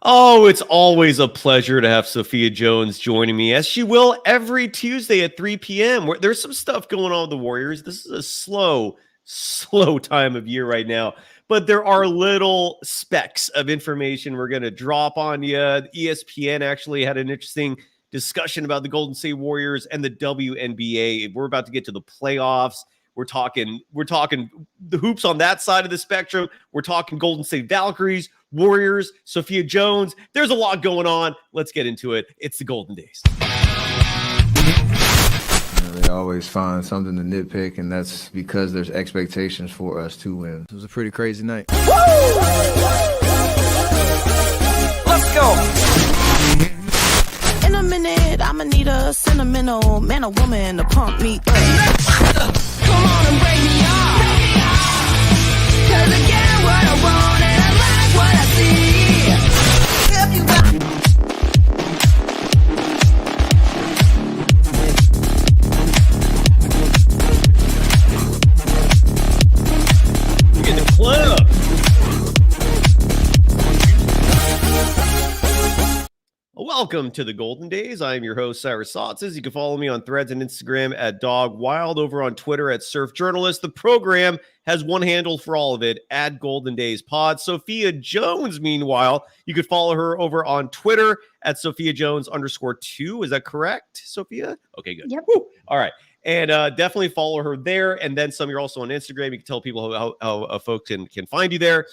Oh, it's always a pleasure to have Sophia Jones joining me, as she will every Tuesday at 3 p.m. There's some stuff going on with the Warriors. This is a slow time of year right now, but there are little specks of information we're going to drop on you. ESPN actually had an interesting discussion about the Golden State Warriors and the WNBA. We're about to get to the playoffs. We're talking the hoops on that side of the spectrum. We're talking Golden State Valkyries, Warriors, Sophia Jones. There's a lot going on. Let's get into it. It's the Golden Days. They always find something to nitpick, and that's because there's expectations for us to win. It was a pretty crazy night. Let's go. In a minute, I'ma need a sentimental man or woman to pump me up. Come on and break me off. 'Cause I get what I want and I like what I see. If you got Get the club. Welcome to the Golden Days. I am your host, Cyrus Saatsaz. You can follow me on Threads and Instagram at DogWild, over on Twitter at Surf Journalist. The program has one handle for all of it, at Golden Days Pod. Sophia Jones, meanwhile, you could follow her over on Twitter at Sophia Jones _2. Is that correct, Sophia? Okay, good. Yep. Woo. All right. And definitely follow her there. And then some, you're also on Instagram. You can tell people how folks can find you there.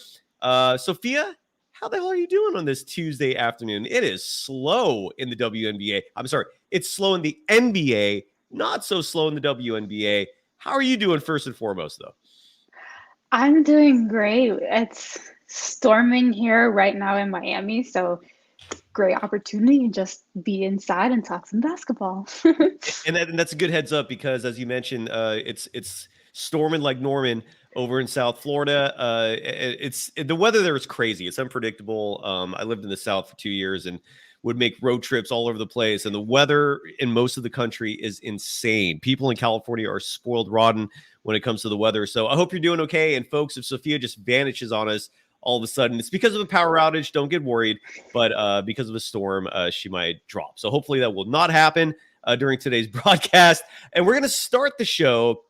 Sophia, how the hell are you doing on this Tuesday afternoon? It is slow in the WNBA. I'm sorry. It's slow in the NBA, not so slow in the WNBA. How are you doing first and foremost, though? I'm doing great. It's storming here right now in Miami, so great opportunity to just be inside and talk some basketball. And that's a good heads up because, as you mentioned, it's storming like Norman over in South Florida. It's the weather there is crazy. It's unpredictable. I lived in the South for 2 years and would make road trips all over the place. And the weather in most of the country is insane. People in California are spoiled rotten when it comes to the weather. So I hope you're doing okay. And folks, if Sophia just vanishes on us all of a sudden, it's because of a power outage. Don't get worried. But because of a storm, she might drop. So hopefully that will not happen during today's broadcast. And we're going to start the show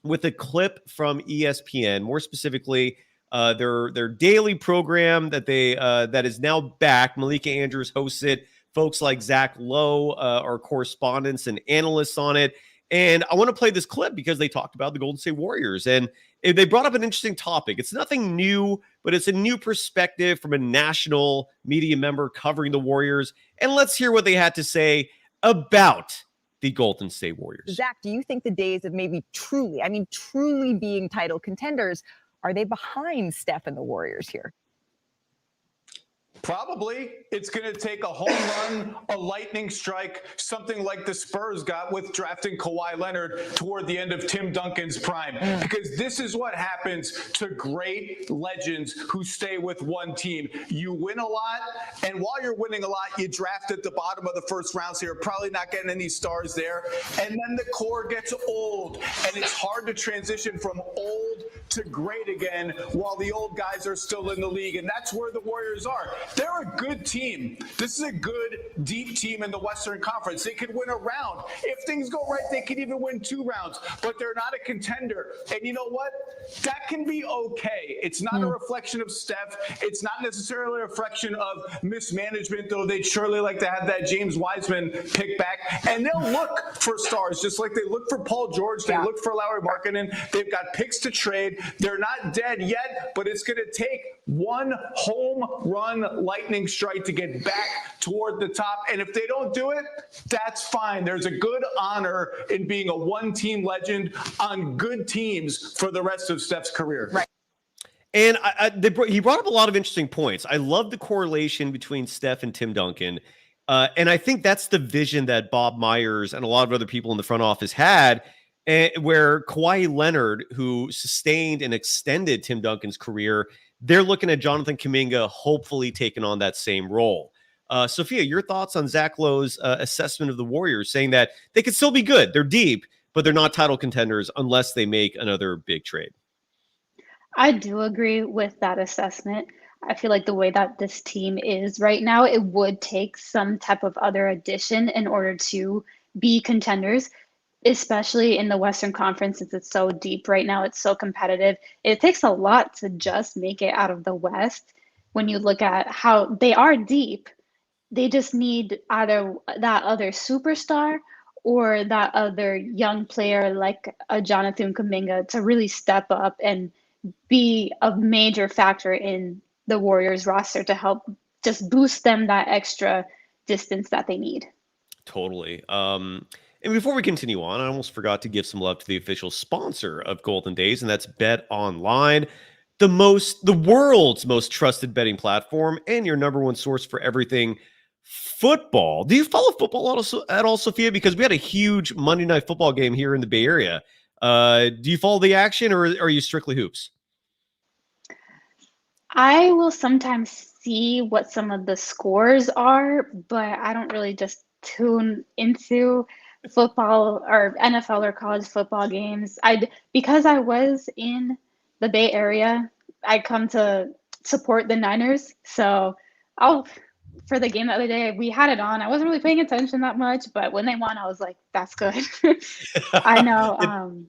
with a clip from ESPN, more specifically their daily program that is now back. Malika Andrews hosts it. Folks like Zach Lowe are correspondents and analysts on it. And I want to play this clip because they talked about the Golden State Warriors. And they brought up an interesting topic. It's nothing new, but it's a new perspective from a national media member covering the Warriors. And let's hear what they had to say about the Golden State Warriors. Zach, do you think the days of maybe truly being title contenders, are they behind Steph and the Warriors here? Probably. It's going to take a home run, a lightning strike, something like the Spurs got with drafting Kawhi Leonard toward the end of Tim Duncan's prime. Because this is what happens to great legends who stay with one team. You win a lot, and while you're winning a lot, you draft at the bottom of the first round, so you're probably not getting any stars there. And then the core gets old, and it's hard to transition from old to great again while the old guys are still in the league. And that's where the Warriors are. They're a good team. This is a good, deep team in the Western Conference. They could win a round. If things go right, they could even win 2 rounds. But they're not a contender. And you know what? That can be okay. It's not a reflection of Steph. It's not necessarily a reflection of mismanagement, though they'd surely like to have that James Wiseman pick back. And they'll look for stars, just like they look for Paul George. They look for Lauri Markkanen. They've got picks to trade. They're not dead yet, but it's going to take one home run lightning strike to get back toward the top. And if they don't do it, that's fine. There's a good honor in being a one-team legend on good teams for the rest of Steph's career. Right. And he brought up a lot of interesting points. I love the correlation between Steph and Tim Duncan. And I think that's the vision that Bob Myers and a lot of other people in the front office had, where Kawhi Leonard, who sustained and extended Tim Duncan's career, they're looking at Jonathan Kuminga hopefully taking on that same role. Sophia, your thoughts on Zach Lowe's assessment of the Warriors, saying that they could still be good. They're deep, but they're not title contenders unless they make another big trade. I do agree with that assessment. I feel like the way that this team is right now, it would take some type of other addition in order to be contenders, especially in the Western Conference since it's so deep right now. It's so competitive. It takes a lot to just make it out of the West. When you look at how they are deep, they just need either that other superstar or that other young player like a Jonathan Kuminga to really step up and be a major factor in the Warriors roster to help just boost them that extra distance that they need. Totally. And before we continue on, I almost forgot to give some love to the official sponsor of Golden Days, and that's Bet Online, the world's most trusted betting platform and your number one source for everything football. Do you follow football at all, Sophia? Because we had a huge Monday Night Football game here in the Bay Area. Do you follow the action, or are you strictly hoops? I will sometimes see what some of the scores are, but I don't really just tune into football or NFL or college football games. Because I was in the Bay Area, I come to support the Niners. So for the game the other day, we had it on. I wasn't really paying attention that much, but when they won, I was like, that's good. I know.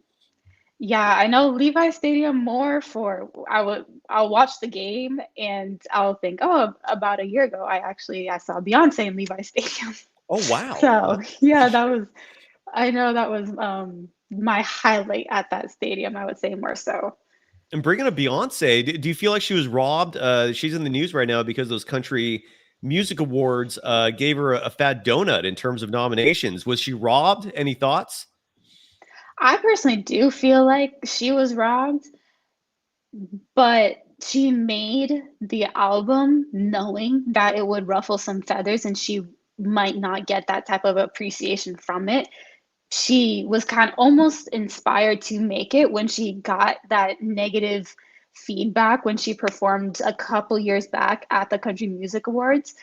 Yeah, I know Levi Stadium more for I'll watch the game and I'll think, oh, about a year ago, I saw Beyonce in Levi Stadium. Oh, wow. So yeah, I know that was my highlight at that stadium, I would say more so. And bringing up Beyonce, do you feel like she was robbed? She's in the news right now because those country music awards gave her a fat donut in terms of nominations. Was she robbed? Any thoughts? I personally do feel like she was robbed, but she made the album knowing that it would ruffle some feathers and she might not get that type of appreciation from it. She was kind of almost inspired to make it when she got that negative feedback when she performed a couple years back at the Country Music Awards.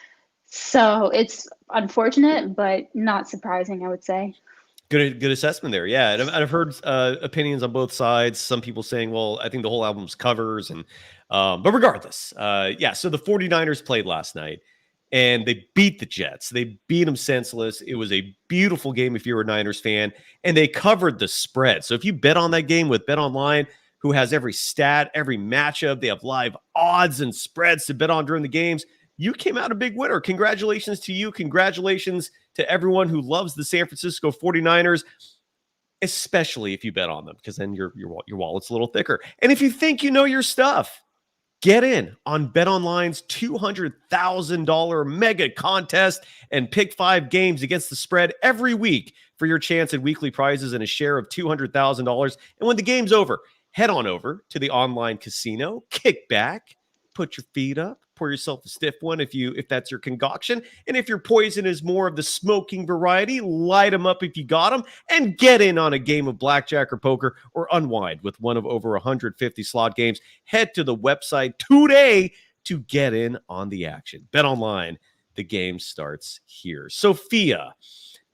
So it's unfortunate, but not surprising, I would say. Good assessment there. Yeah. And I've heard opinions on both sides. Some people saying, well, I think the whole album's covers. And but regardless, yeah. So the 49ers played last night and they beat the Jets. They beat them senseless. It was a beautiful game if you're a Niners fan, and they covered the spread. So if you bet on that game with Bet Online, who has every stat, every matchup, they have live odds and spreads to bet on during the games, you came out a big winner. Congratulations to you. Congratulations to everyone who loves the San Francisco 49ers, especially if you bet on them, because then your wallet's a little thicker. And if you think you know your stuff, get in on BetOnline's $200,000 mega contest and pick 5 games against the spread every week for your chance at weekly prizes and a share of $200,000. And when the game's over, head on over to the online casino, kick back, put your feet up, pour yourself a stiff one if that's your concoction. And if your poison is more of the smoking variety, light them up if you got them, and get in on a game of blackjack or poker, or unwind with one of over 150 slot games. Head to the website today to get in on the action. Bet Online, the game starts here. Sophia.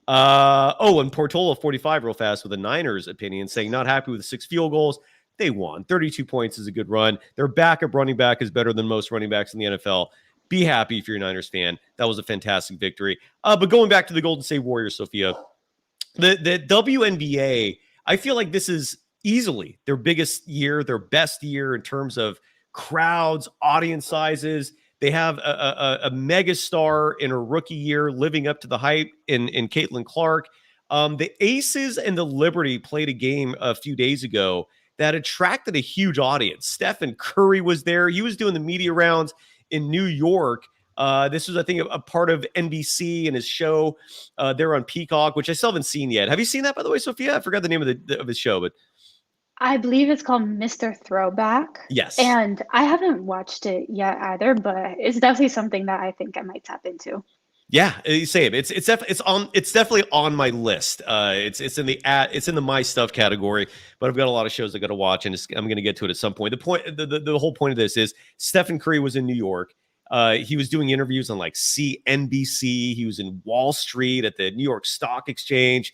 And Portola 45 real fast with a Niners opinion, saying not happy with the 6 field goals. They won. 32 points is a good run. Their backup running back is better than most running backs in the NFL. Be happy if you're a Niners fan. That was a fantastic victory. But going back to the Golden State Warriors, Sophia, the WNBA, I feel like this is easily their biggest year, their best year in terms of crowds, audience sizes. They have a mega star in her rookie year living up to the hype in Caitlin Clark. The Aces and the Liberty played a game a few days ago that attracted a huge audience. Stephen Curry was there. He was doing the media rounds in New York. This was, I think, a part of NBC and his show there on Peacock, which I still haven't seen yet. Have you seen that, by the way, Sophia? I forgot the name of his show, but I believe it's called Mr. Throwback. Yes. And I haven't watched it yet either, but it's definitely something that I think I might tap into. Yeah, same. It's definitely on my list. It's in the my stuff category, but I've got a lot of shows I got to watch, and I'm going to get to it at some point. The whole point of this is Stephen Curry was in New York. He was doing interviews on like CNBC. He was in Wall Street at the New York Stock Exchange.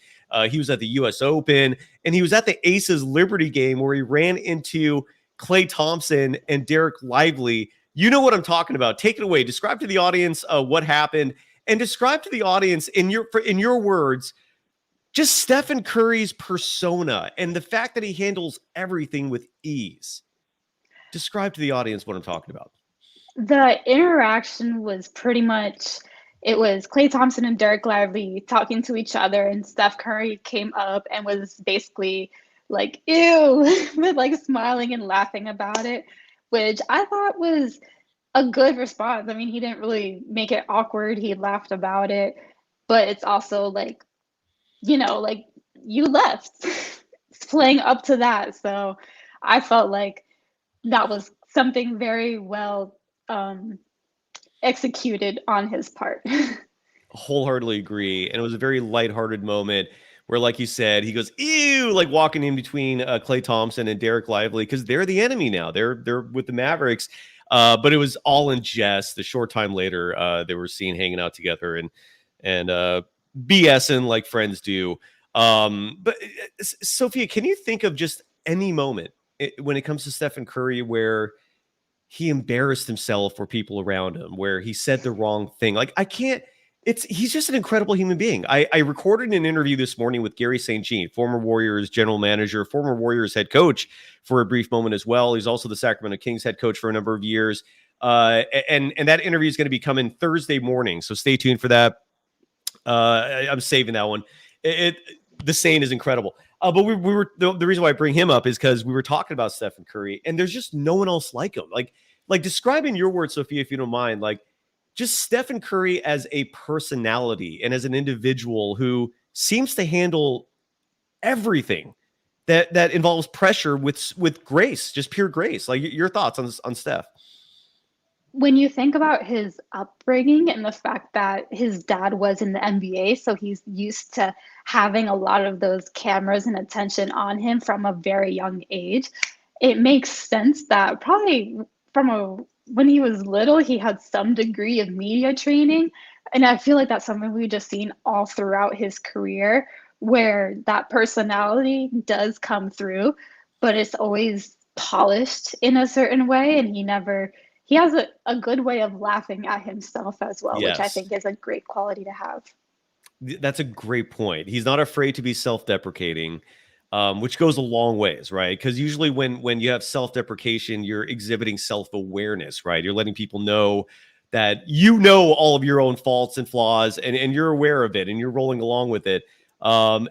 He was at the U.S. Open, and he was at the Aces Liberty game where he ran into Klay Thompson and Derek Lively You know what I'm talking about. Take it away. Describe to the audience what happened, and describe to the audience in your words just Stephen Curry's persona and the fact that he handles everything with ease. Describe to the audience what I'm talking about. The interaction was pretty much, it was Klay Thompson and Derek Lively talking to each other, and Steph Curry came up and was basically like, ew, but like smiling and laughing about it, which I thought was a good response. I mean, he didn't really make it awkward. He laughed about it, but it's also like, like you left. It's playing up to that. So I felt like that was something very well executed on his part. Wholeheartedly agree. And it was a very lighthearted moment where, like you said, he goes, ew, like walking in between Klay Thompson and Derek Lively, because they're the enemy now. They're with the Mavericks. But it was all in jest. A short time later, they were seen hanging out together and BSing like friends do. But Sophia, can you think of just any moment when it comes to Stephen Curry where he embarrassed himself for people around him, where he said the wrong thing? Like, he's just an incredible human being. I recorded an interview this morning with Gary St. Jean, former Warriors general manager, former Warriors head coach for a brief moment as well. He's also the Sacramento Kings head coach for a number of years. And that interview is going to be coming Thursday morning. So stay tuned for that. I'm saving that one. The saying is incredible. But we were the reason why I bring him up is because we were talking about Stephen Curry, and there's just no one else like him. Like describe in your words, Sophia, if you don't mind, like just Stephen Curry as a personality and as an individual who seems to handle everything that involves pressure with grace, just pure grace. Like your thoughts on Steph. When you think about his upbringing and the fact that his dad was in the NBA, so he's used to having a lot of those cameras and attention on him from a very young age, it makes sense that probably when he was little, he had some degree of media training. And I feel like that's something we've just seen all throughout his career, where that personality does come through, but it's always polished in a certain way. And he has a good way of laughing at himself as well, Yes. which I think is a great quality to have. That's a great point. He's not afraid to be self-deprecating, which goes a long ways, right? Because usually when you have self-deprecation, you're exhibiting self-awareness, right? You're letting people know that you know all of your own faults and flaws, and you're aware of it, and you're rolling along with it. And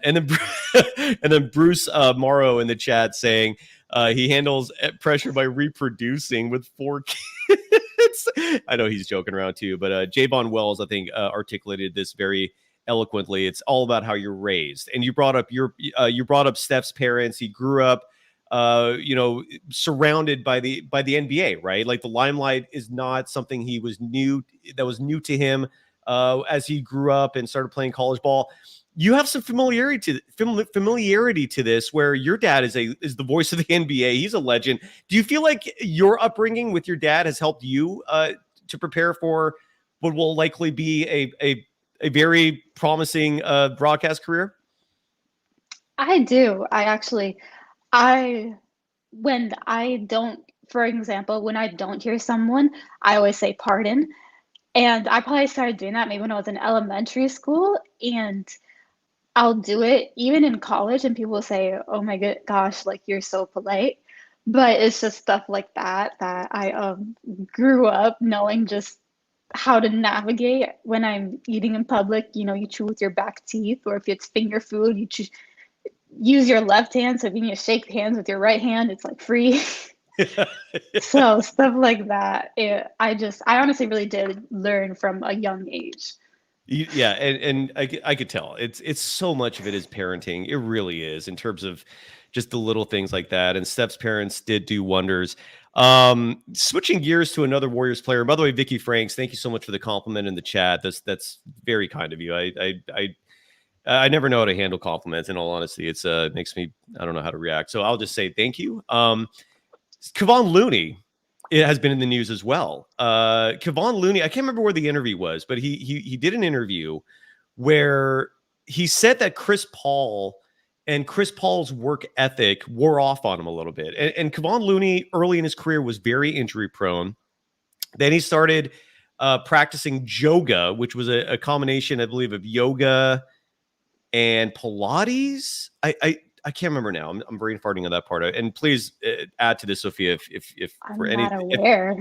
then Bruce Morrow in the chat saying he handles pressure by reproducing with 4 kids. I know he's joking around too, but Javon Wells, I think, articulated this very eloquently. It's all about how you're raised. And you brought up Steph's parents. He grew up surrounded by the NBA, right? Like the limelight is not something that was new to him as he grew up and started playing college ball. You have some familiarity to this, where your dad is the voice of the NBA. He's a legend. Do you feel like your upbringing with your dad has helped you to prepare for what will likely be a very promising broadcast career? I do. When I don't, for example, when I don't hear someone, I always say pardon. And I probably started doing that maybe when I was in elementary school, and I'll do it even in college, and people will say, oh my gosh, like you're so polite. But it's just stuff like that I grew up knowing just how to navigate when I'm eating in public. You chew with your back teeth, or if it's finger food, you use your left hand. So if you need to shake hands with your right hand, it's like free. So stuff like that. I honestly really did learn from a young age. Yeah, and I could tell it's so much of it is parenting. It really is, in terms of just the little things like that. And Steph's parents did do wonders. Switching gears to another Warriors player. By the way, Vicky Franks, thank you so much for the compliment in the chat. That's very kind of you. I never know how to handle compliments. In all honesty, it makes me, I don't know how to react. So I'll just say thank you. Kevon Looney, it has been in the news as well. Kevon Looney, I can't remember where the interview was, but he did an interview where he said that Chris Paul and Chris Paul's work ethic wore off on him a little bit. And Kevon Looney early in his career was very injury prone. Then he started practicing yoga, which was a combination, I believe, of yoga and Pilates. I can't remember now. I'm brain farting on that part. And please add to this, Sophia, if I'm for not any. aware.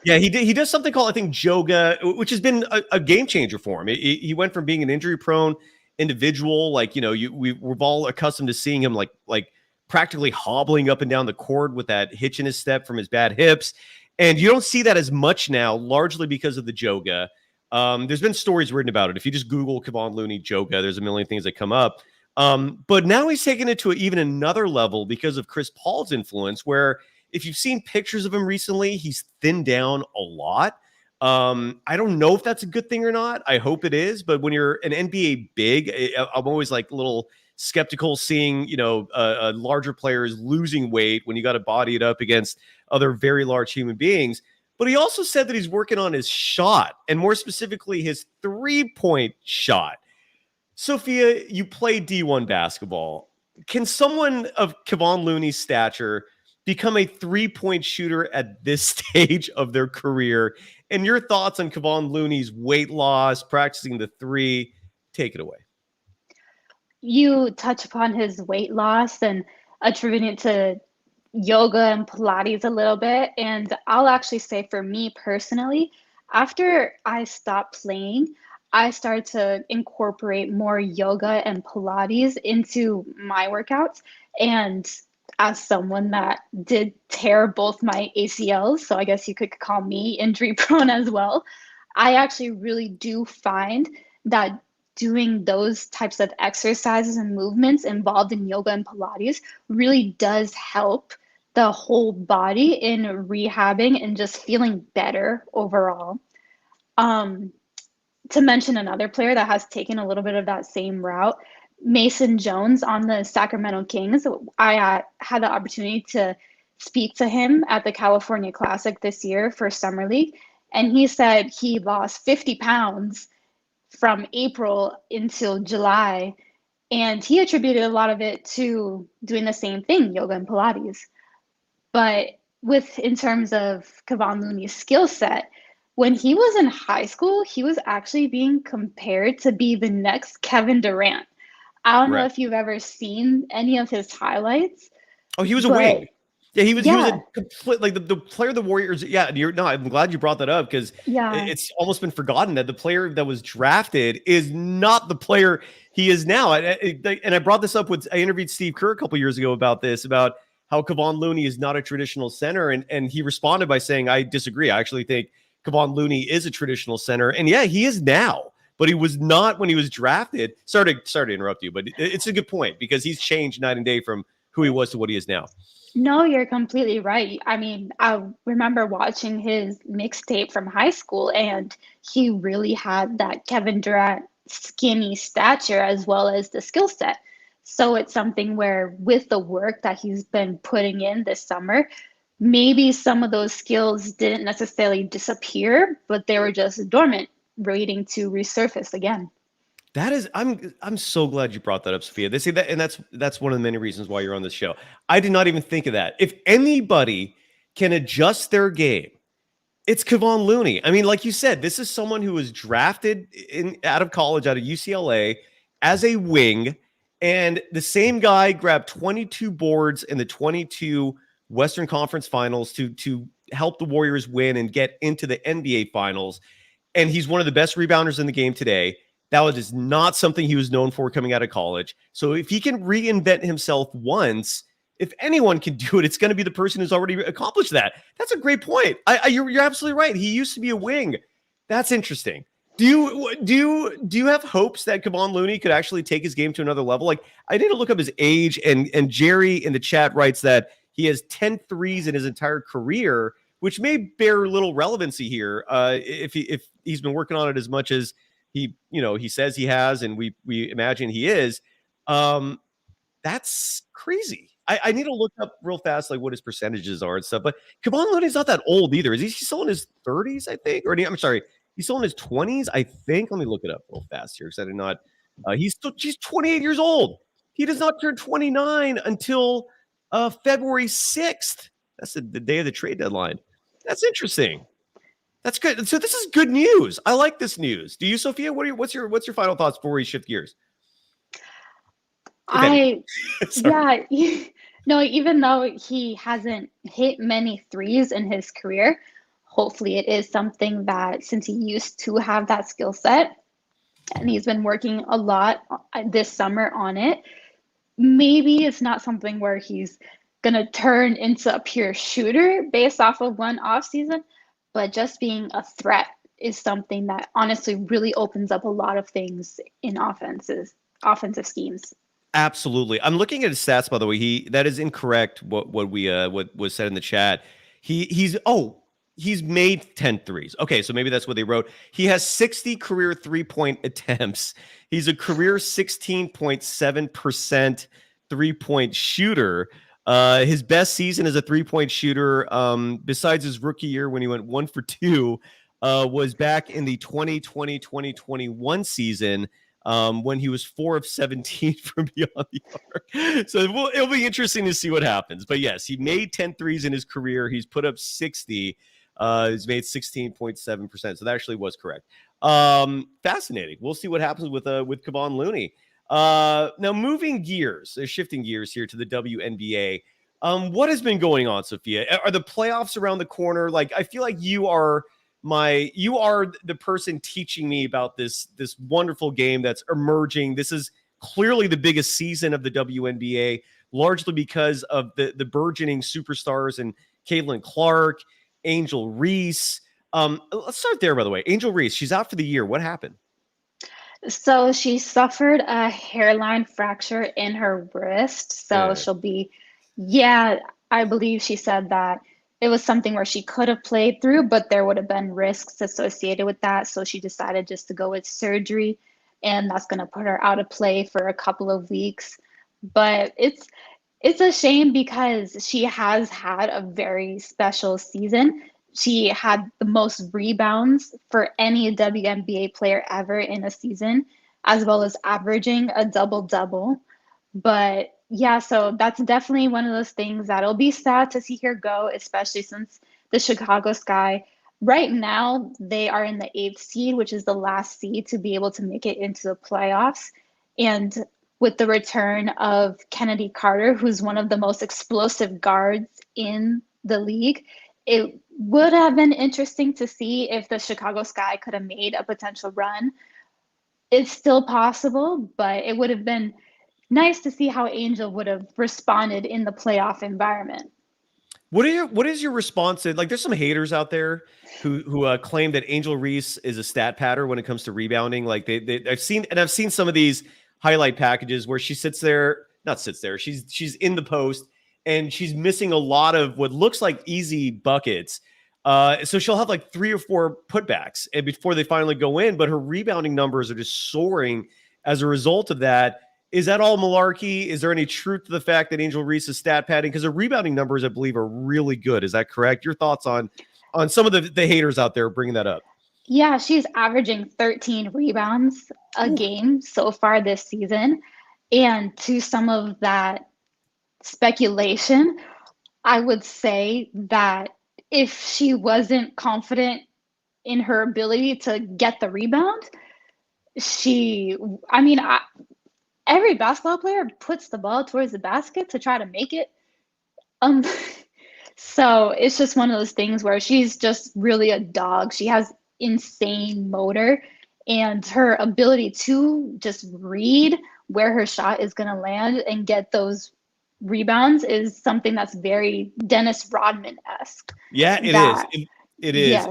Yeah, he does something called, I think, yoga, which has been a game changer for him. He went from being an injury prone individual, like, we've all accustomed to seeing him like practically hobbling up and down the court with that hitch in his step from his bad hips. And you don't see that as much now, largely because of the yoga. There's been stories written about it. If you just Google Kevon Looney yoga, there's a million things that come up. But now he's taken it to even another level because of Chris Paul's influence, where if you've seen pictures of him recently, he's thinned down a lot. I don't know if that's a good thing or not. I hope it is. But when you're an NBA big, I'm always like a little skeptical seeing, larger players losing weight when you got to body it up against other very large human beings. But he also said that he's working on his shot, and more specifically, his 3-point shot. Sophia, you play D1 basketball. Can someone of Kevon Looney's stature become a 3-point shooter at this stage of their career? And your thoughts on Kevon Looney's weight loss, practicing the 3? Take it away. You touch upon his weight loss and attribute it to yoga and Pilates a little bit. And I'll actually say, for me personally, after I stopped playing, I started to incorporate more yoga and Pilates into my workouts. And as someone that did tear both my ACLs, so I guess you could call me injury prone as well, I actually really do find that doing those types of exercises and movements involved in yoga and Pilates really does help the whole body in rehabbing and just feeling better overall. To mention another player that has taken a little bit of that same route, Mason Jones on the Sacramento Kings. I had the opportunity to speak to him at the California Classic this year for Summer League, and he said he lost 50 pounds from April until July, and he attributed a lot of it to doing the same thing, yoga and Pilates. But in terms of Kevon Looney's skill set, when he was in high school, he was actually being compared to be the next Kevin Durant. I don't know if you've ever seen any of his highlights. Oh, he was a wing. Yeah, he was a complete, like the player of the Warriors. Yeah, I'm glad you brought that up, because it's almost been forgotten that the player that was drafted is not the player he is now. And I brought this up I interviewed Steve Kerr a couple years ago about how Kevon Looney is not a traditional center. And he responded by saying, I disagree. I actually think Kevon Looney is a traditional center. And yeah, he is now, but he was not when he was drafted. Sorry to interrupt you, but it's a good point, because he's changed night and day from who he was to what he is now. No, you're completely right. I mean, I remember watching his mixtape from high school, and he really had that Kevin Durant skinny stature as well as the skill set. So it's something where, with the work that he's been putting in this summer, maybe some of those skills didn't necessarily disappear, but they were just dormant, waiting to resurface again. That is, I'm so glad you brought that up, Sophia. They say that, and that's one of the many reasons why you're on this show. I did not even think of that. If anybody can adjust their game, it's Kevon Looney. I mean, like you said, this is someone who was drafted out of college, out of UCLA, as a wing, and the same guy grabbed 22 boards in the 22 Western Conference Finals to help the Warriors win and get into the NBA Finals. And he's one of the best rebounders in the game today. That was not something he was known for coming out of college. So if he can reinvent himself once, if anyone can do it, it's going to be the person who's already accomplished that. That's a great point. You're absolutely right. He used to be a wing. That's interesting. Do you have hopes that Kevon Looney could actually take his game to another level? Like, I need to look up his age, and Jerry in the chat writes that he has 10 threes in his entire career, which may bear little relevancy here if he's been working on it as much as he says he has, and we imagine he is. That's crazy. I need to look up real fast, like, what his percentages are and stuff. But Kevon Looney's not that old either. Is he still in his 30s, I think? I'm sorry, he's still in his 20s, I think. Let me look it up real fast here, because I did not. He's 28 years old. He does not turn 29 until February 6th. That's the day of the trade deadline. That's interesting. That's good. So this is good news. I like this news. Do you, Sophia? What's your final thoughts before we shift gears? Yeah, no, even though he hasn't hit many threes in his career, hopefully it is something that, since he used to have that skill set and he's been working a lot this summer on it, maybe it's not something where he's going to turn into a pure shooter based off of one off season, but just being a threat is something that honestly really opens up a lot of things in offensive schemes. Absolutely. I'm looking at his stats, by the way. That is incorrect. What was said in the chat. He's made 10 threes. Okay, so maybe that's what they wrote. He has 60 career 3-point attempts. He's a career 16.7% 3-point shooter. His best season as a 3-point shooter, besides his rookie year when he went 1 for 2, was back in the 2020-2021 season. When he was 4 of 17 from beyond the arc. So it'll be interesting to see what happens. But yes, he made 10 threes in his career. He's put up 60. He's made 16.7%. So that actually was correct. Fascinating. We'll see what happens with Kevon Looney. Now shifting gears here to the WNBA. What has been going on, Sophia? Are the playoffs around the corner? Like, I feel like you are the person teaching me about this wonderful game that's emerging. This is clearly the biggest season of the WNBA, largely because of the burgeoning superstars and Caitlin Clark, Angel Reese. Let's start there, by the way. Angel Reese, she's out for the year. What happened? So she suffered a hairline fracture in her wrist. So she'll be, I believe she said that it was something where she could have played through, but there would have been risks associated with that. So she decided just to go with surgery, and that's going to put her out of play for a couple of weeks. But it's a shame because she has had a very special season. She had the most rebounds for any WNBA player ever in a season, as well as averaging a double-double. But yeah, so that's definitely one of those things that'll be sad to see her go, especially since the Chicago Sky, right now, they are in the 8th seed, which is the last seed to be able to make it into the playoffs. And with the return of Kennedy Carter, who's one of the most explosive guards in the league, it would have been interesting to see if the Chicago Sky could have made a potential run. It's still possible, but it would have been nice to see how Angel would have responded in the playoff environment. What is your response to, like, there's some haters out there who claim that Angel Reese is a stat patter when it comes to rebounding. Like I've seen some of these highlight packages where she's in the post and she's missing a lot of what looks like easy buckets. So she'll have like 3 or 4 putbacks and before they finally go in, but her rebounding numbers are just soaring as a result of that. Is that all malarkey? Is there any truth to the fact that Angel Reese is stat padding? Because her rebounding numbers, I believe, are really good. Is that correct? Your thoughts on some of the haters out there bringing that up? Yeah, she's averaging 13 rebounds a game so far this season. And to some of that speculation, I would say that if she wasn't confident in her ability to get the rebound, every basketball player puts the ball towards the basket to try to make it. So it's just one of those things where she's just really a dog. She has insane motor, and her ability to just read where her shot is going to land and get those rebounds is something that's very Dennis Rodman-esque. Yeah, it is. It is. Yes.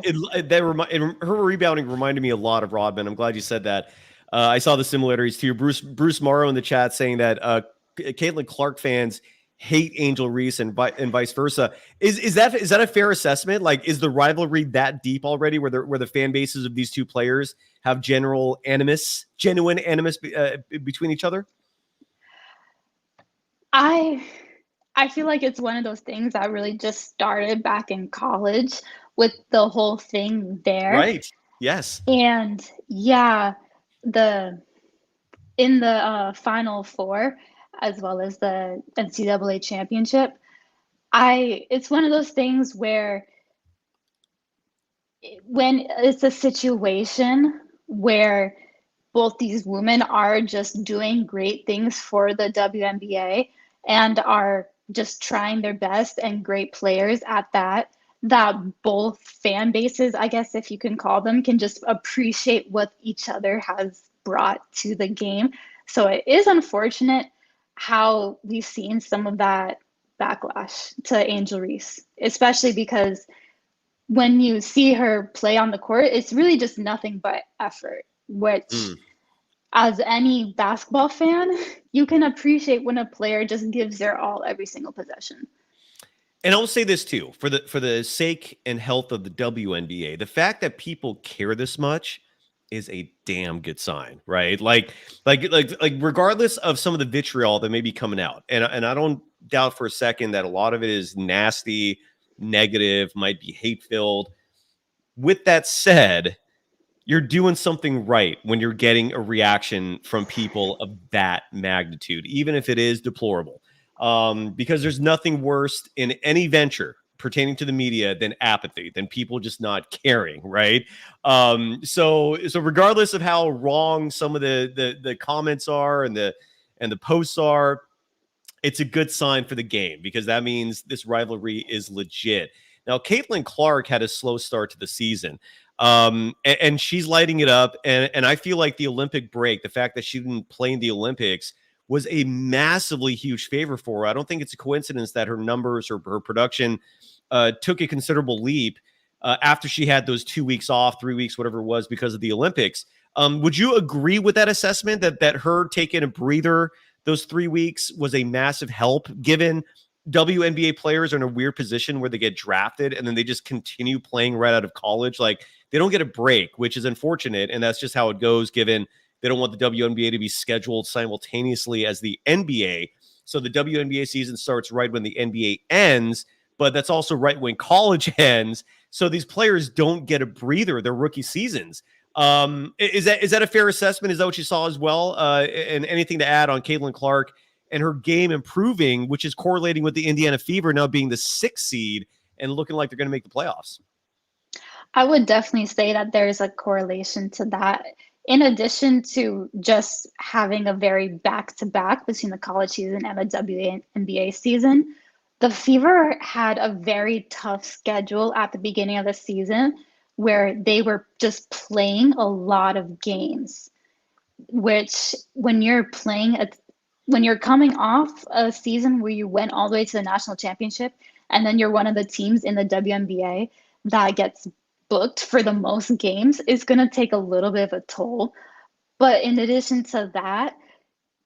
Her rebounding reminded me a lot of Rodman. I'm glad you said that. I saw the similarities to you. Bruce Morrow in the chat saying that Caitlin Clark fans hate Angel Reese and vice versa. Is that a fair assessment? Like, is the rivalry that deep already, where the fan bases of these two players have genuine animus between each other? I feel like it's one of those things that really just started back in college with the whole thing there. Right. Yes. And yeah, in the Final Four, as well as the NCAA championship, it's one of those things where when it's a situation where both these women are just doing great things for the WNBA and are just trying their best and great players at that, that both fan bases, I guess if you can call them, can just appreciate what each other has brought to the game. So it is unfortunate how we've seen some of that backlash to Angel Reese, especially because when you see her play on the court, it's really just nothing but effort, which as any basketball fan, you can appreciate when a player just gives their all every single possession. And I'll say this too, for the sake and health of the WNBA, the fact that people care this much is a damn good sign, right? Like regardless of some of the vitriol that may be coming out, and I don't doubt for a second that a lot of it is nasty, negative, might be hate-filled. With that said, you're doing something right when you're getting a reaction from people of that magnitude, even if it is deplorable. Because there's nothing worse in any venture pertaining to the media than apathy, than people just not caring, right? So regardless of how wrong some of the comments are and the posts are, it's a good sign for the game because that means this rivalry is legit. Now, Caitlin Clark had a slow start to the season, and she's lighting it up. And I feel like the Olympic break, the fact that she didn't play in the Olympics, was a massively huge favor for her. I don't think it's a coincidence that her numbers or her production took a considerable leap after she had those 2 weeks off, 3 weeks, whatever it was, because of the Olympics. Would you agree with that assessment that her taking a breather those 3 weeks was a massive help, given WNBA players are in a weird position where they get drafted and then they just continue playing right out of college? Like, they don't get a break, which is unfortunate. And that's just how it goes, given they don't want the WNBA to be scheduled simultaneously as the NBA. So the WNBA season starts right when the NBA ends, but that's also right when college ends. So these players don't get a breather their rookie seasons. Is that a fair assessment? Is that what you saw as well? And anything to add on Caitlin Clark and her game improving, which is correlating with the Indiana Fever now being the 6th seed and looking like they're going to make the playoffs? I would definitely say that there's a correlation to that. In addition to just having a very back-to-back between the college season and the WNBA season, the Fever had a very tough schedule at the beginning of the season where they were just playing a lot of games, which when you're coming off a season where you went all the way to the national championship, and then you're one of the teams in the WNBA that gets booked for the most games, is going to take a little bit of a toll. But in addition to that,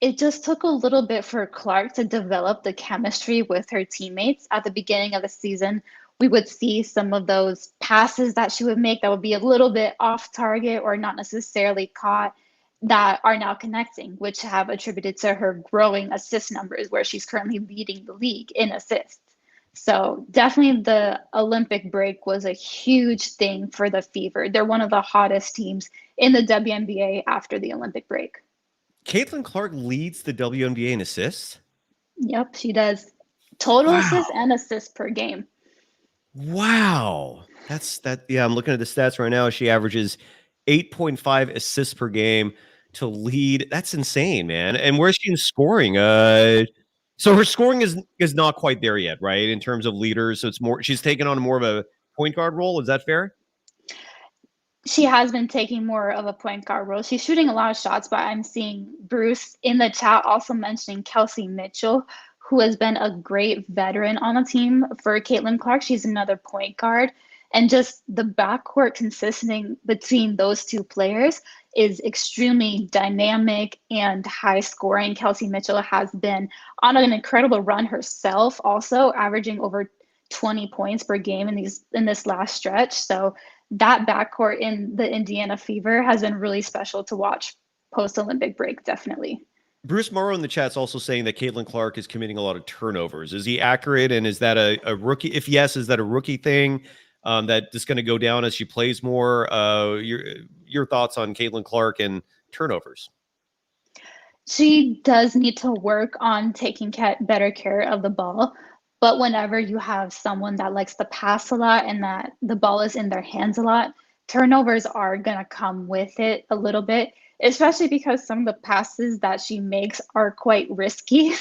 it just took a little bit for Clark to develop the chemistry with her teammates. At the beginning of the season, we would see some of those passes that she would make that would be a little bit off target or not necessarily caught, that are now connecting, which have attributed to her growing assist numbers, where she's currently leading the league in assists. So definitely the Olympic break was a huge thing for the Fever. They're one of the hottest teams in the WNBA after the Olympic break. Caitlin Clark leads the WNBA in assists? Yep, she does. Total assists and assists per game. Wow. Yeah, I'm looking at the stats right now. She averages 8.5 assists per game to lead. That's insane, man. And where's she in scoring? So her scoring is not quite there yet, right? In terms of leaders. So it's more, she's taken on more of a point guard role. Is that fair? She has been taking more of a point guard role. She's shooting a lot of shots, but I'm seeing Bruce in the chat also mentioning Kelsey Mitchell, who has been a great veteran on the team for Caitlin Clark. She's another point guard. And just the backcourt consisting between those two players is extremely dynamic and high scoring. Kelsey Mitchell has been on an incredible run herself, also averaging over 20 points per game in this last stretch. So that backcourt in the Indiana Fever has been really special to watch post-Olympic break, definitely. Bruce Morrow in the chat's also saying that Caitlin Clark is committing a lot of turnovers. Is he accurate? And is that a rookie? If yes, is that a rookie thing that just going to go down as she plays more? Your thoughts on Caitlin Clark and turnovers? She does need to work on taking better care of the ball. But whenever you have someone that likes to pass a lot and that the ball is in their hands a lot, turnovers are going to come with it a little bit, especially because some of the passes that she makes are quite risky.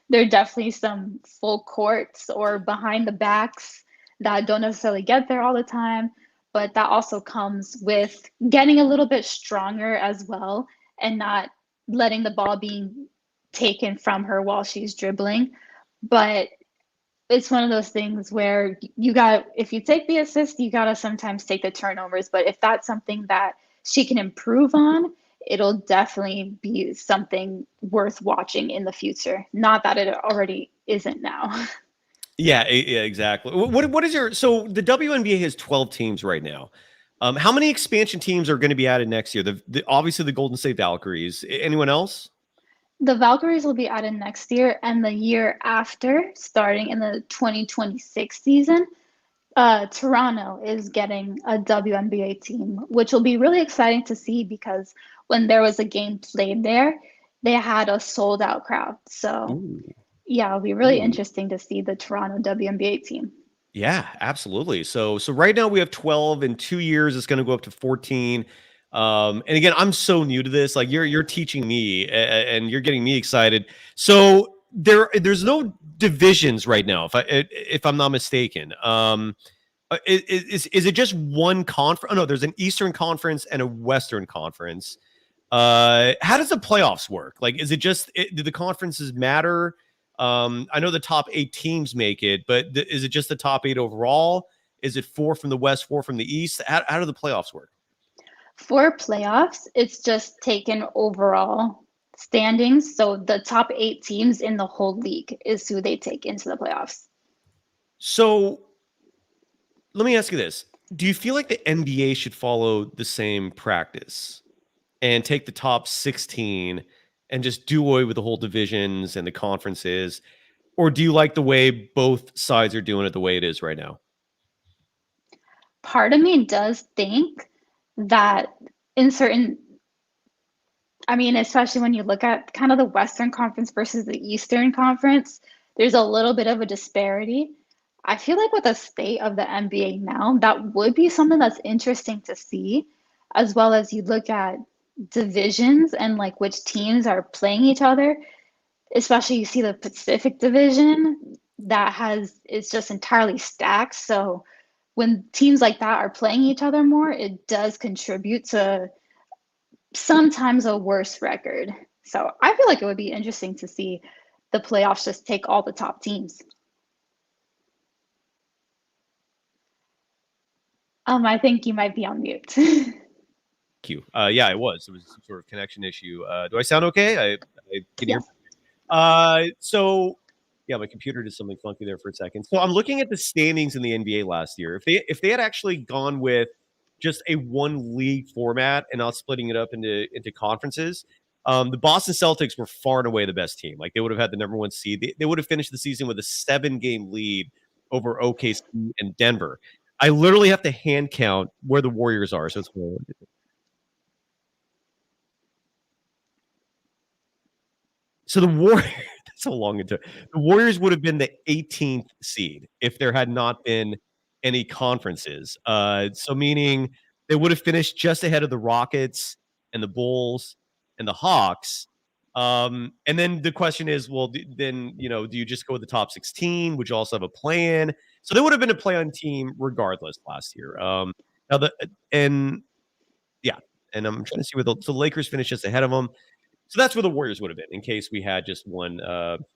There are definitely some full courts or behind the backs that don't necessarily get there all the time, but that also comes with getting a little bit stronger as well and not letting the ball being taken from her while she's dribbling. But it's one of those things where if you take the assist, you got to sometimes take the turnovers. But if that's something that she can improve on, it'll definitely be something worth watching in the future. Not that it already isn't now. Yeah, exactly. What is so the WNBA has 12 teams right now. How many expansion teams are going to be added next year? Obviously the Golden State Valkyries. Anyone else? The Valkyries will be added next year, and the year after, starting in the 2026 season, Toronto is getting a WNBA team, which will be really exciting to see because when there was a game played there, they had a sold out crowd. So, yeah, it'll be really interesting to see the Toronto WNBA team. Yeah, absolutely. So right now we have 12. In 2 years, it's going to go up to 14. And again, I'm so new to this. Like you're teaching me and you're getting me excited. So there's no divisions right now, if I'm not mistaken. Is it just one conference? Oh no, there's an Eastern Conference and a Western Conference. How does the playoffs work? Like, is it just do the conferences matter? I know the top 8 teams make it, but is it just the top 8 overall? Is it 4 from the West, 4 from the East? How do the playoffs work? For playoffs, it's just taken overall standings. So the top 8 teams in the whole league is who they take into the playoffs. So let me ask you this. Do you feel like the NBA should follow the same practice and take the top 16 and just do away with the whole divisions and the conferences? Or do you like the way both sides are doing it the way it is right now? Part of me does think that in certain, especially when you look at kind of the Western Conference versus the Eastern Conference, there's a little bit of a disparity. I feel like with the state of the NBA now, that would be something that's interesting to see, as well as you look at divisions and like which teams are playing each other. Especially you see the Pacific Division it's just entirely stacked. So when teams like that are playing each other more, it does contribute to sometimes a worse record. So I feel like it would be interesting to see the playoffs just take all the top teams. I think you might be on mute. Thank you. Yeah, it was some sort of connection issue. Do I sound okay? I can hear. So yeah, my computer did something funky there for a second. So I'm looking at the standings in the NBA last year. If they had actually gone with just a one league format and not splitting it up into conferences, the Boston Celtics were far and away the best team. Like they would have had the number 1 seed. They would have finished the season with a 7-game lead over OKC and Denver. I literally have to hand count where the Warriors are. So it's so the Warriors. That's how long it took. The Warriors would have been the 18th seed if there had not been any conferences. So meaning they would have finished just ahead of the Rockets and the Bulls and the Hawks. And then the question is, well, then, do you just go with the top 16? Would you also have a play-in? So they would have been a play-on team regardless last year. And I'm trying to see where the Lakers finished just ahead of them. So that's where the Warriors would have been in case we had just one,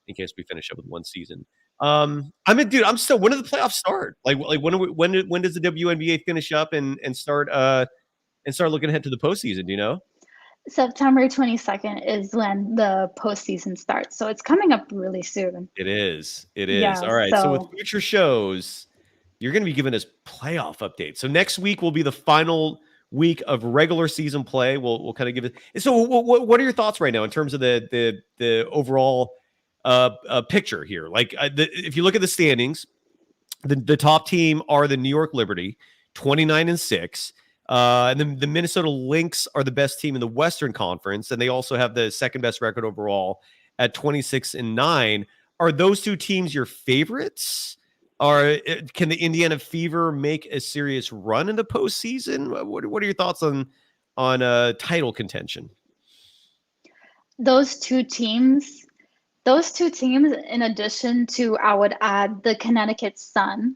in case we finish up with one season. Dude, I'm still, when do the playoffs start? Like when does the WNBA finish up and start looking ahead to the postseason? Do you know? September 22nd is when the postseason starts. So it's coming up really soon. It is. Yeah, All right. So with future shows, you're going to be giving us playoff updates. So next week will be the final week of regular season play. We'll kind of give it. So what are your thoughts right now in terms of the overall picture here? Like if you look at the standings, the top team are the New York Liberty, 29-6. And then the Minnesota Lynx are the best team in the Western Conference, and they also have the second best record overall at 26-9. are those two teams your favorites? Or can the Indiana Fever make a serious run in the postseason? What are your thoughts on title contention? Those two teams, in addition to, I would add the Connecticut Sun,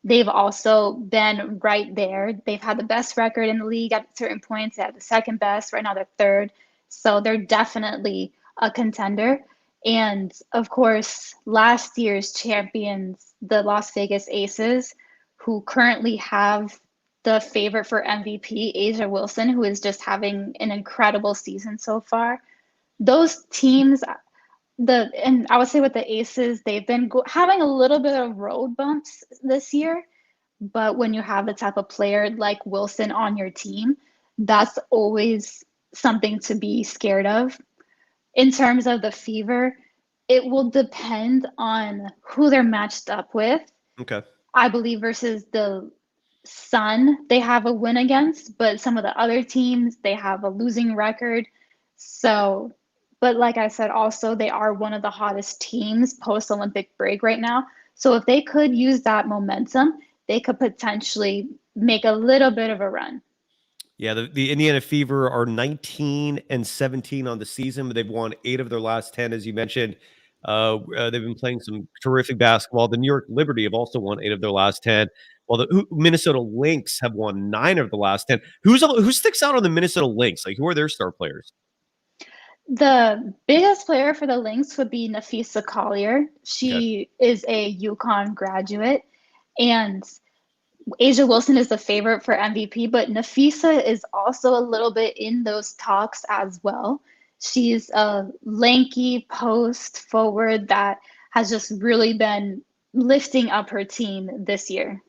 they've also been right there. They've had the best record in the league at certain points. They had the second best. Right now they're third. So they're definitely a contender. And of course, last year's champions, the Las Vegas Aces, who currently have the favorite for MVP, Asia Wilson, who is just having an incredible season so far. Those teams, and I would say with the Aces, they've been having a little bit of road bumps this year. But when you have the type of player like Wilson on your team, that's always something to be scared of. In terms of the Fever, it will depend on who they're matched up with. Okay. I believe versus the Sun, they have a win against, but some of the other teams, they have a losing record. So, but like I said, also, they are one of the hottest teams post-Olympic break right now. So if they could use that momentum, they could potentially make a little bit of a run. Yeah, the Indiana Fever are 19-17 on the season, but they've won 8 of their last 10, as you mentioned. They've been playing some terrific basketball. The New York Liberty have also won 8 of their last 10, while the Minnesota Lynx have won 9 of the last 10. Who sticks out on the Minnesota Lynx? Like, who are their star players? The biggest player for the Lynx would be Nafisa Collier. She is a UConn graduate, and Asia Wilson is the favorite for MVP, but Nafisa is also a little bit in those talks as well. She's a lanky post forward that has just really been lifting up her team this year.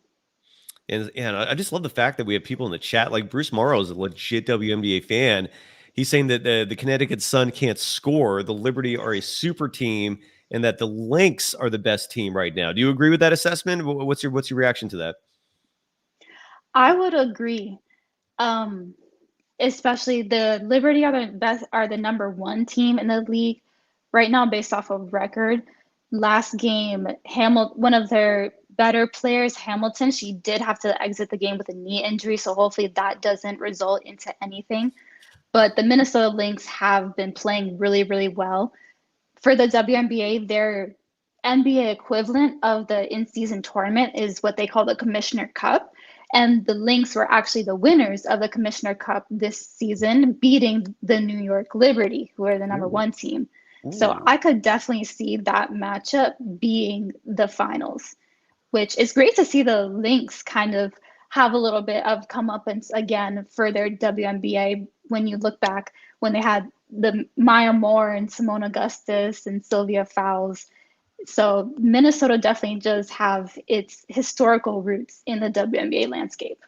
And I just love the fact that we have people in the chat. Like Bruce Morrow is a legit WNBA fan. He's saying that the Connecticut Sun can't score. The Liberty are a super team, and that the Lynx are the best team right now. Do you agree with that assessment? What's your reaction to that? I would agree. Especially the Liberty are the number 1 team in the league right now based off of record. Last game, one of their better players, Hamilton, she did have to exit the game with a knee injury, so hopefully that doesn't result into anything. But the Minnesota Lynx have been playing really, really well. For the WNBA, their NBA equivalent of the in-season tournament is what they call the Commissioner Cup. And the Lynx were actually the winners of the Commissioner Cup this season, beating the New York Liberty, who are the number 1 team. Ooh. So I could definitely see that matchup being the finals, which is great to see the Lynx kind of have a little bit of comeuppance again for their WNBA. When you look back, when they had the Maya Moore and Simone Augustus and Sylvia Fowles. So Minnesota definitely does have its historical roots in the WNBA landscape.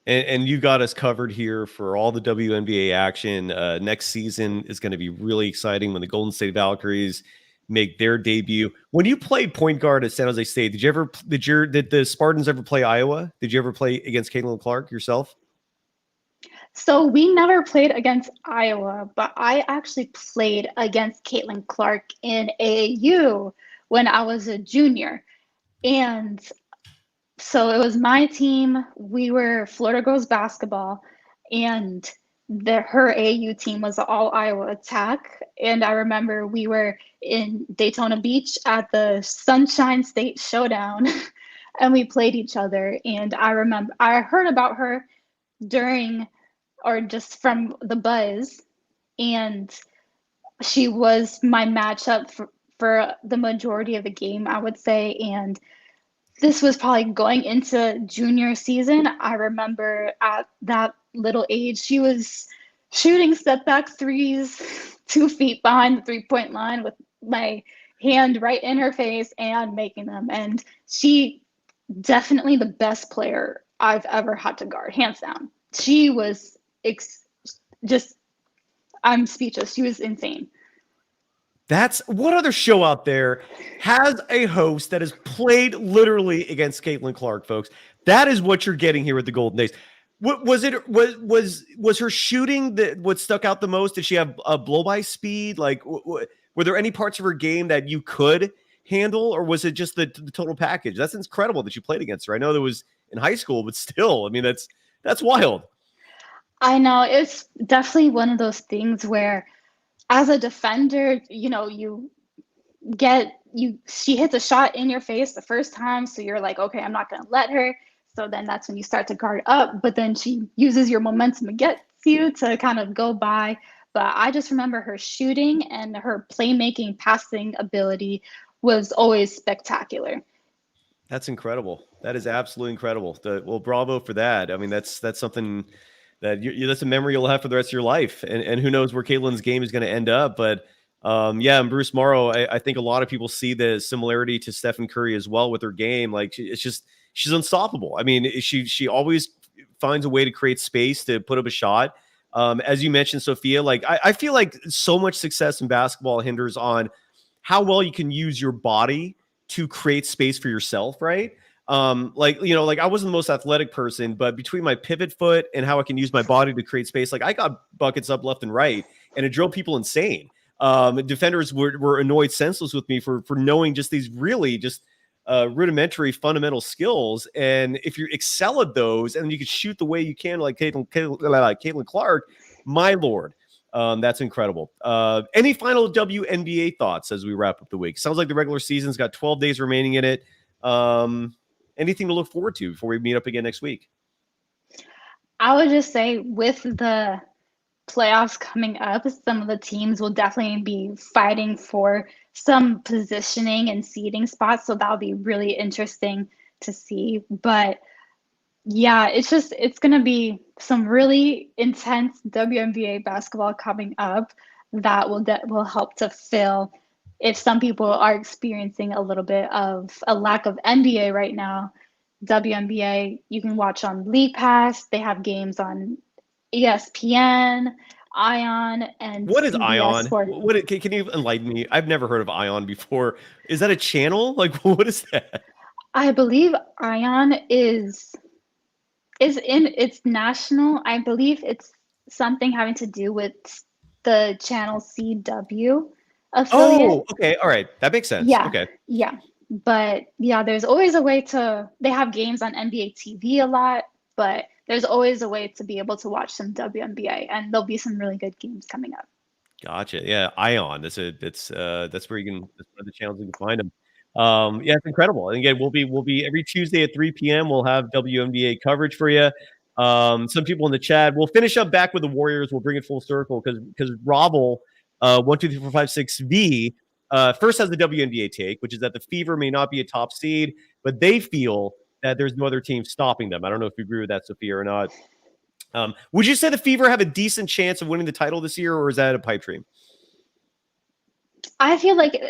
And you got us covered here for all the WNBA action. Next season is going to be really exciting when the Golden State Valkyries make their debut. When you played point guard at San Jose State, did the Spartans ever play Iowa? Did you ever play against Caitlin Clark yourself? So we never played against Iowa, but I actually played against Caitlin Clark in AAU when I was a junior. And so it was my team. We were Florida Girls Basketball, and her AAU team was the All Iowa Attack. And I remember we were in Daytona Beach at the Sunshine State Showdown, and we played each other. And I remember I heard about her just from the buzz, and she was my matchup for the majority of the game, I would say. And this was probably going into junior season. I remember at that little age, she was shooting step back threes 2 feet behind the 3-point line with my hand right in her face and making them. And she definitely the best player I've ever had to guard, hands down. She was I'm speechless. She was insane. That's what other show out there has a host that has played literally against Caitlin Clark, folks. That is what you're getting here with the Golden Days. What was it? Was her shooting what stuck out the most? Did she have a blow by speed? Like, were there any parts of her game that you could handle, or was it just the total package? That's incredible that you played against her. I know that was in high school, but still, I mean, that's wild. I know it's definitely one of those things where, as a defender, she hits a shot in your face the first time, so you're like, okay, I'm not going to let her. So then that's when you start to guard up, but then she uses your momentum against you to kind of go by. But I just remember her shooting and her playmaking, passing ability was always spectacular. That's incredible. That is absolutely incredible. Well, bravo for that. I mean, that's something that that's a memory you'll have for the rest of your life. And who knows where Caitlin's game is going to end up. But and Bruce Morrow, I think a lot of people see the similarity to Stephen Curry as well with her game. Like she's unstoppable. I mean, she always finds a way to create space to put up a shot. As you mentioned, Sophia, like I feel like so much success in basketball hinders on how well you can use your body to create space for yourself, right? Like I wasn't the most athletic person, but between my pivot foot and how I can use my body to create space, like I got buckets up left and right, and it drove people insane. Defenders were annoyed senseless with me for knowing just these really just rudimentary fundamental skills. And if you excel at those and you can shoot the way you can, like Caitlin Clark, my Lord, that's incredible. Any final WNBA thoughts as we wrap up the week? Sounds like the regular season's got 12 days remaining in it. Anything to look forward to before we meet up again next week? I would just say with the playoffs coming up, some of the teams will definitely be fighting for some positioning and seeding spots. So that'll be really interesting to see. But yeah, it's going to be some really intense WNBA basketball coming up that will help to fill if some people are experiencing a little bit of a lack of NBA right now. WNBA, you can watch on League Pass. They have games on ESPN, Ion, and what is CBS Ion? Sports. Can you enlighten me? I've never heard of Ion before. Is that a channel? Like, what is that? I believe Ion is it's national. I believe it's something having to do with the channel CW affiliate. Oh, okay. All right. That makes sense. Yeah. Okay. Yeah. But yeah, there's always a way they have games on NBA TV a lot, but there's always a way to be able to watch some WNBA, and there'll be some really good games coming up. Gotcha. Yeah. Ion. That's where that's one of the channels you can find them. Yeah, it's incredible. And again, we'll be every Tuesday at 3 p.m. We'll have WNBA coverage for you. Some people in the chat. We'll finish up back with the Warriors. We'll bring it full circle because Ravel 1, 2, 3, 4, 5, 6V first has the WNBA take, which is that the Fever may not be a top seed, but they feel that there's no other team stopping them. I don't know if you agree with that, Sophia, or not. Would you say the Fever have a decent chance of winning the title this year, or is that a pipe dream? I feel like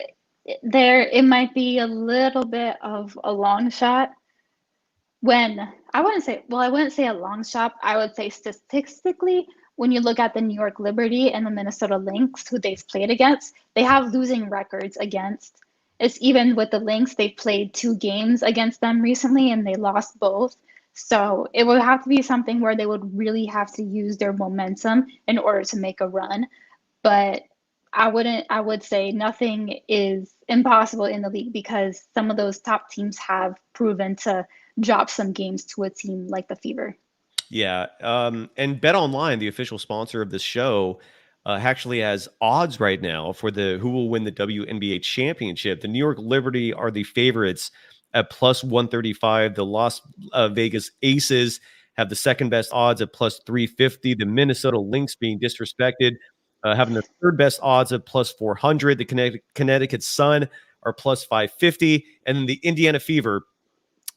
it might be a little bit of a long shot. I wouldn't say a long shot. I would say statistically, when you look at the New York Liberty and the Minnesota Lynx, who they've played against, they have losing records against. It's even with the Lynx, they played 2 games against them recently and they lost both. So it would have to be something where they would really have to use their momentum in order to make a run. But I would say nothing is impossible in the league because some of those top teams have proven to drop some games to a team like the Fever. Yeah. And Bet Online, the official sponsor of this show, actually has odds right now for who will win the WNBA championship. The New York Liberty are the favorites at plus 135. The Las Vegas Aces have the second best odds at plus 350. The Minnesota Lynx, being disrespected, having the third best odds at plus 400. The Connecticut Sun are plus 550. And then the Indiana Fever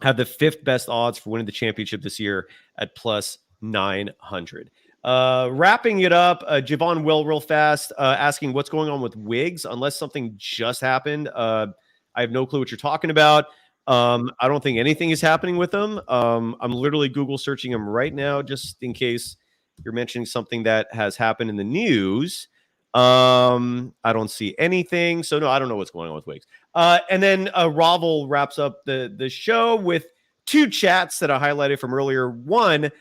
have the 5th best odds for winning the championship this year at plus 900. Wrapping it up, Javon Will real fast, asking what's going on with Wiggs, unless something just happened. I have no clue what you're talking about. I don't think anything is happening with them. I'm literally Google searching them right now, just in case you're mentioning something that has happened in the news. I don't see anything. So no, I don't know what's going on with Wiggs. And then Ravel wraps up the show with 2 chats that I highlighted from earlier. One,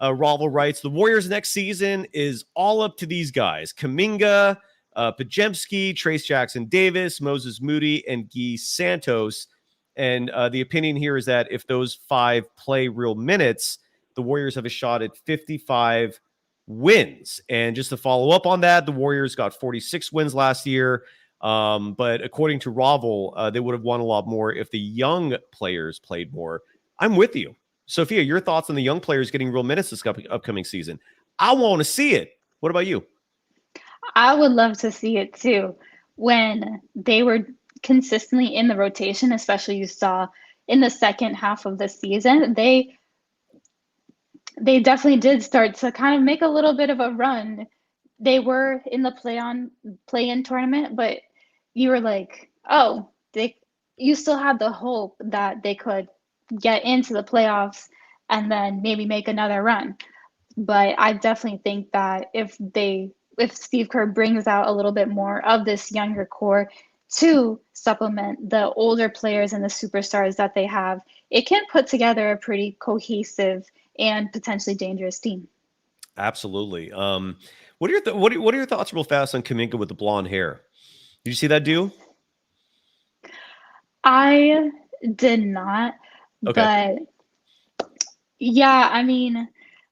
Ravel writes, the Warriors next season is all up to these guys. Kuminga, Pajemski, Trace Jackson Davis, Moses Moody, and Guy Santos. And the opinion here is that if those 5 play real minutes, the Warriors have a shot at 55 wins. And just to follow up on that, the Warriors got 46 wins last year. But according to Ravel, they would have won a lot more if the young players played more. I'm with you. Sophia, your thoughts on the young players getting real minutes this upcoming season? I want to see it. What about you? I would love to see it too. When they were consistently in the rotation, especially you saw in the second half of the season, they definitely did start to kind of make a little bit of a run. They were in the play-in tournament, but you were like, oh, you still had the hope that they could get into the playoffs and then maybe make another run. But I definitely think that if Steve Kerr brings out a little bit more of this younger core to supplement the older players and the superstars that they have, it can put together a pretty cohesive and potentially dangerous team. Absolutely. What are your thoughts real fast on Kuminga with the blonde hair? Did you see that dude? I did not, Okay. but yeah, I mean,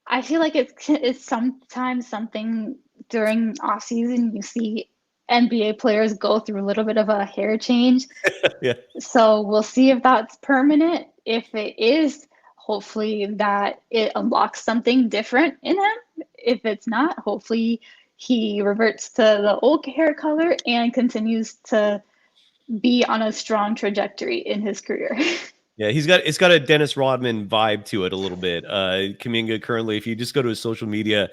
I feel like it's sometimes something during off season you see NBA players go through a little bit of a hair change. Yeah. So we'll see if that's permanent. If it is, hopefully that it unlocks something different in him. If it's not, hopefully he reverts to the old hair color and continues to be on a strong trajectory in his career. Yeah, it's got a Dennis Rodman vibe to it a little bit. Kuminga currently, if you just go to his social media,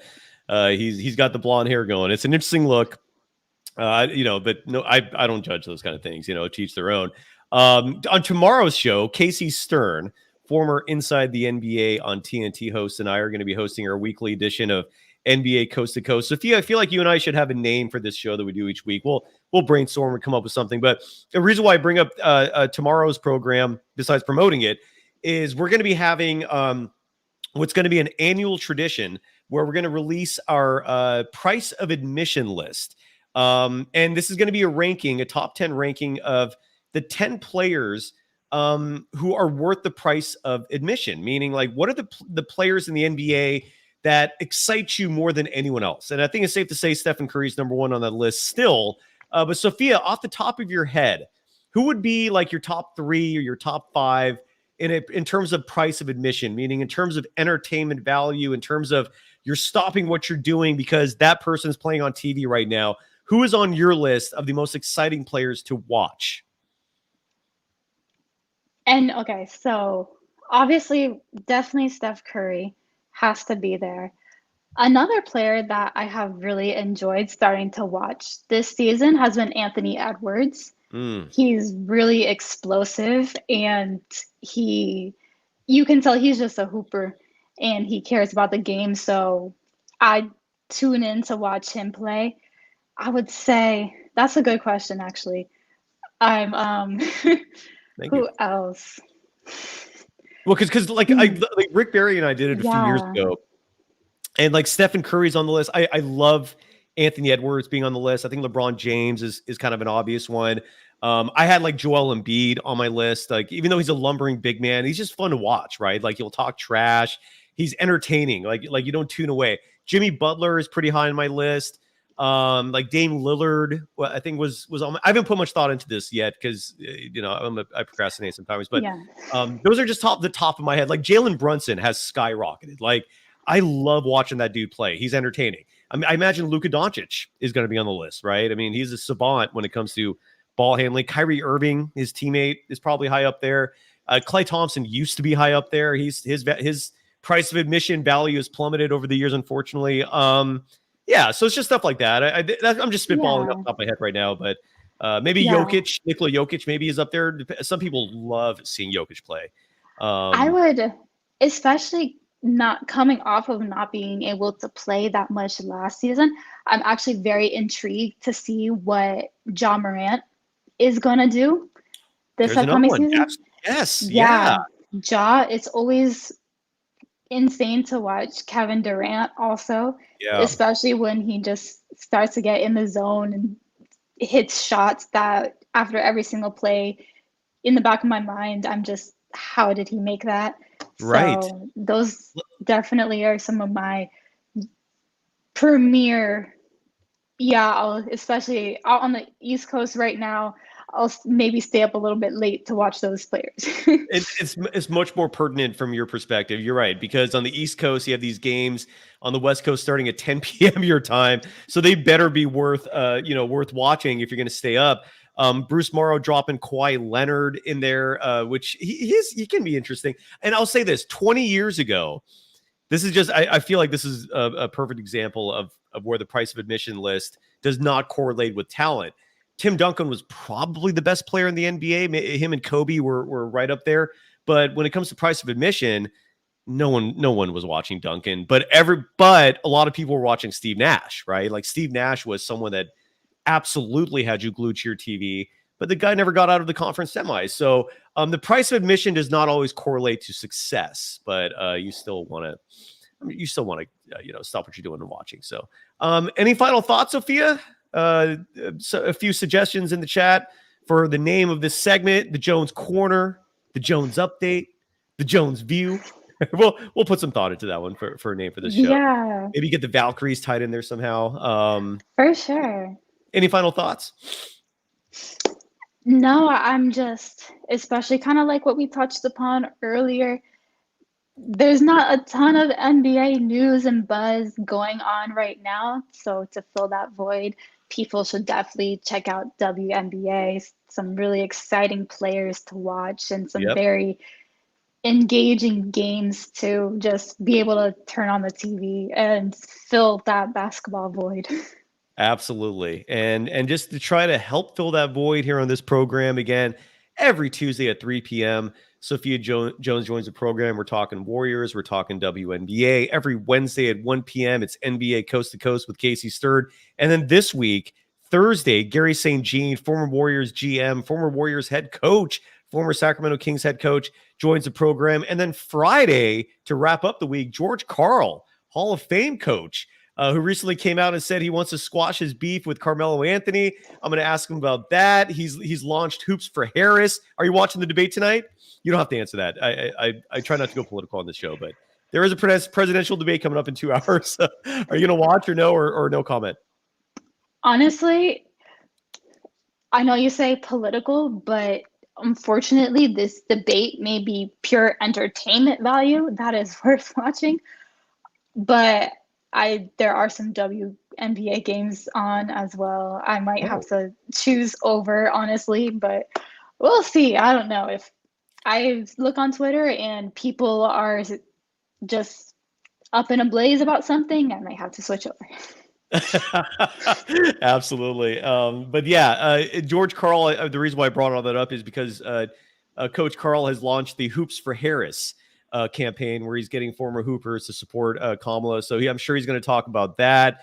he's got the blonde hair going. It's an interesting look. But no, I don't judge those kind of things. To each their own. On tomorrow's show, Casey Stern, former Inside the NBA on TNT host, and I are going to be hosting our weekly edition of NBA Coast to Coast. Sophia, I feel like you and I should have a name for this show that we do each week. We'll brainstorm and come up with something. But the reason why I bring up tomorrow's program, besides promoting it, is we're going to be having what's going to be an annual tradition where we're going to release our price of admission list. And this is going to be a top 10 ranking of the 10 players who are worth the price of admission, meaning like what are the players in the NBA that excite you more than anyone else? And I think it's safe to say Stephen Curry's number one on that list still. But Sophia, off the top of your head, who would be like your top 3 or your top 5 in terms of price of admission, meaning in terms of entertainment value, in terms of you're stopping what you're doing because that person's playing on TV right now? Who is on your list of the most exciting players to watch? And okay, so obviously, definitely Steph Curry has to be there. Another player that I have really enjoyed starting to watch this season has been Anthony Edwards. He's really explosive, and you can tell he's just a hooper, and he cares about the game. So I tune in to watch him play. I would say that's a good question, actually. I'm who else? Well, because like Rick Barry and I did it a few years ago, and like Stephen Curry's on the list. I love Anthony Edwards being on the list. I think LeBron James is kind of an obvious one. I had like Joel Embiid on my list. Like, even though he's a lumbering big man, he's just fun to watch, right? Like, he'll talk trash. He's entertaining. Like you don't tune away. Jimmy Butler is pretty high on my list. Like Dame Lillard, I think was on. I haven't put much thought into this yet because I procrastinate sometimes. But those are just the top of my head. Like Jalen Brunson has skyrocketed. Like, I love watching that dude play. He's entertaining. I mean, I imagine Luka Doncic is going to be on the list, right? I mean, he's a savant when it comes to ball handling. Kyrie Irving, his teammate, is probably high up there. Klay Thompson used to be high up there. His price of admission value has plummeted over the years, unfortunately. Yeah, so it's just stuff like that. I'm just spitballing off the top of my head right now, but maybe Jokic, Nikola Jokic, maybe is up there. Some people love seeing Jokic play. I would, especially not coming off of not being able to play that much last season. I'm actually very intrigued to see what Ja Morant is going to do this upcoming season. Yes. Yeah. Ja, it's always insane to watch Kevin Durant also, especially when he just starts to get in the zone and hits shots that after every single play, in the back of my mind, I'm just, how did he make that? Right. So those definitely are some of my premier. Yeah, especially out on the East Coast right now, I'll maybe stay up a little bit late to watch those players. It's much more pertinent from your perspective. You're right, because on the East Coast you have these games, on the West Coast starting at 10 p.m. your time, so they better be worth worth watching if you're going to stay up. Bruce Morrow dropping Kawhi Leonard in there, which he can be interesting. And I'll say this: 20 years ago, this is just I feel like this is a perfect example of where the price of admission list does not correlate with talent. Tim Duncan was probably the best player in the NBA. Him and Kobe were right up there. But when it comes to price of admission, no one was watching Duncan. But a lot of people were watching Steve Nash, right? Like Steve Nash was someone that absolutely had you glued to your TV, but the guy never got out of the conference semis. So the price of admission does not always correlate to success, but you still want to stop what you're doing and watching. So any final thoughts, Sophia? So a few suggestions in the chat for the name of this segment: the Jones Corner, the Jones Update, the Jones View. we'll put some thought into that one for a name for this show. Yeah, Maybe get the Valkyries tied in there somehow. for sure. Any final thoughts? No, I'm just, especially kind of like what we touched upon earlier, there's not a ton of NBA news and buzz going on right now. So to fill that void, people should definitely check out WNBA. Some really exciting players to watch and some very engaging games to just be able to turn on the TV and fill that basketball void. Absolutely. And just to try to help fill that void here on this program, again, every Tuesday at 3 p.m., Sophia Jones joins the program. We're talking Warriors. We're talking WNBA. Every Wednesday at 1 p.m., it's NBA Coast to Coast with Casey Stern. And then this week, Thursday, Gary St. Jean, former Warriors GM, former Warriors head coach, former Sacramento Kings head coach, joins the program. And then Friday, to wrap up the week, George Karl, Hall of Fame coach, who recently came out and said he wants to squash his beef with Carmelo Anthony. I'm going to ask him about that. He's launched Hoops for Harris. Are you watching the debate tonight? You don't have to answer that. I try not to go political on this show, but there is a presidential debate coming up in 2 hours. Are you going to watch or no, or no comment? Honestly, I know you say political, but unfortunately, this debate may be pure entertainment value that is worth watching. But there are some WNBA games on as well. I might have to choose over, honestly, but we'll see. I don't know. If I look on Twitter and people are just up in a blaze about something, I might have to switch over. Absolutely. But yeah, George Karl, the reason why I brought all that up is because Coach Karl has launched the Hoops for Harris campaign, where he's getting former Hoopers to support Kamala. So I'm sure he's going to talk about that.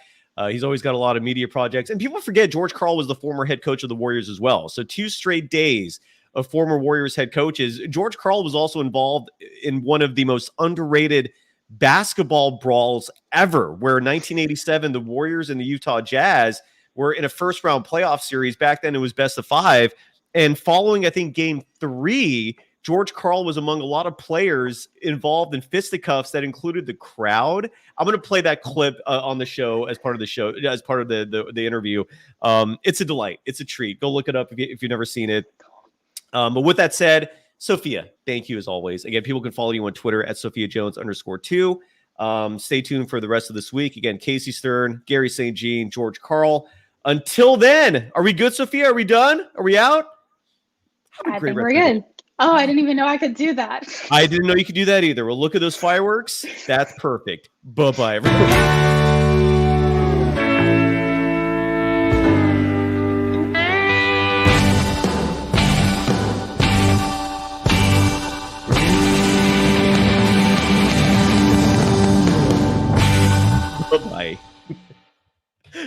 He's always got a lot of media projects. And people forget George Karl was the former head coach of the Warriors as well. So 2 straight days of former Warriors head coaches. George Karl was also involved in one of the most underrated basketball brawls ever, where in 1987, the Warriors and the Utah Jazz were in a first-round playoff series. Back then, it was best of 5. And following, I think, game 3, George Karl was among a lot of players involved in fisticuffs that included the crowd. I'm going to play that clip on the show as part of the show, as part of the interview. It's a delight. It's a treat. Go look it up if you've never seen it. But with that said, Sophia, thank you as always. Again, people can follow you on Twitter at Sophia_Jones_2. Stay tuned for the rest of this week. Again, Casey Stern, Gary St. Jean, George Karl. Until then, are we good, Sophia? Are we done? Are we out? I think we're good. Oh, I didn't even know I could do that. I didn't know you could do that either. Well, look at those fireworks. That's perfect. Bye-bye, everyone.